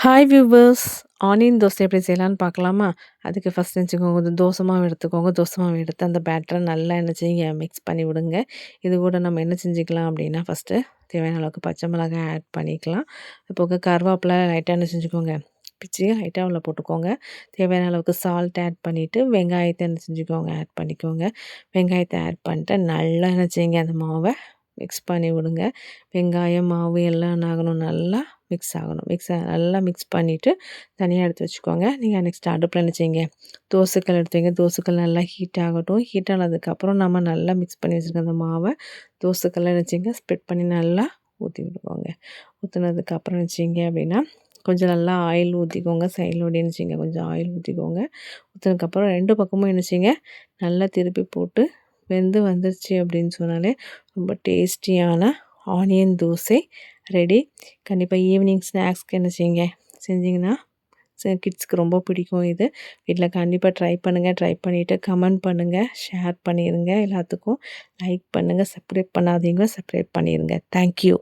Hi viewers! Onion dosa எப்படி செய்யலான்னு பார்க்கலாமா? அதுக்கு ஃபஸ்ட் வச்சுக்கோங்க கொஞ்சம் தோசை மாவு எடுத்துக்கோங்க. தோசை மாவு எடுத்து அந்த பேட்டர நல்லா என்ன செய்யுங்க மிக்ஸ் பண்ணி விடுங்க. இது கூட நம்ம என்ன செஞ்சுக்கலாம் அப்படின்னா, ஃபஸ்ட்டு தேவையான அளவுக்கு பச்சை மிளகாய் ஆட் பண்ணிக்கலாம். அது போக கருவேப்பில லைட்டா என்ன செஞ்சுக்கோங்க, பிச்சு லைட்டா உள்ள போட்டுக்கோங்க. தேவையான அளவுக்கு சால்ட் ஆட் பண்ணிவிட்டு, வெங்காயத்த என்ன செஞ்சுக்கோங்க ஆட் பண்ணிக்கோங்க. வெங்காயத்த ஆட் பண்ணிட்டு நல்லா என்ன செய்யுங்க அந்த மாவ மிக்ஸ் பண்ணி விடுங்க. வெங்காயம், மாவு எல்லாம் என்ன ஆகணும் நல்லா மிக்ஸ் ஆகணும். நல்லா மிக்ஸ் பண்ணிவிட்டு தனியா எடுத்து வச்சுக்கோங்க. நீங்க நெக்ஸ்ட் அடுப்புல என்ன செய்யுங்க, தோசைக்கல் எடுத்து வைங்க. தோசைக்கல் நல்லா ஹீட் ஆகட்டும். ஹீட் ஆனதுக்கப்புறம் நம்ம நல்லா மிக்ஸ் பண்ணி வச்சுருக்க அந்த மாவ தோசைக்கல்ல என்ன செய்யுங்க ஸ்ப்ரெட் பண்ணி நல்லா ஊத்தி விட்டுக்கோங்க. ஊத்துனதுக்கப்புறம் என்ன செய்யுங்க அப்படின்னா, கொஞ்சம் நல்லா ஆயில் ஊத்திக்கோங்க. சைட்லோட என்ன செய்யுங்க கொஞ்சம் ஆயில் ஊத்திக்கோங்க. ஊத்துனதுக்கப்புறம் 2 பக்கமும் என்ன செய்யுங்க, நல்லா திருப்பி போட்டு வெந்து வந்துருச்சு அப்படின்னு சொன்னாலே ரொம்ப டேஸ்டியான ஆனியன் தோசை ரெடி. கண்டிப்பா ஈவினிங் ஸ்நாக்ஸ்க்கு என்ன செய்யுங்க, செஞ்சீங்கன்னா கிட்ஸ்க்கு ரொம்ப பிடிக்கும் இது. வீட்ல கண்டிப்பா ட்ரை பண்ணுங்க. ட்ரை பண்ணிவிட்டு கமெண்ட் பண்ணுங்க. ஷேர் பண்ணிருங்க எல்லாத்துக்கும். லைக் பண்ணுங்க. சப்ஸ்கிரைப் பண்ணாதவங்க சப்ஸ்கிரைப் பண்ணிருங்க. Thank you.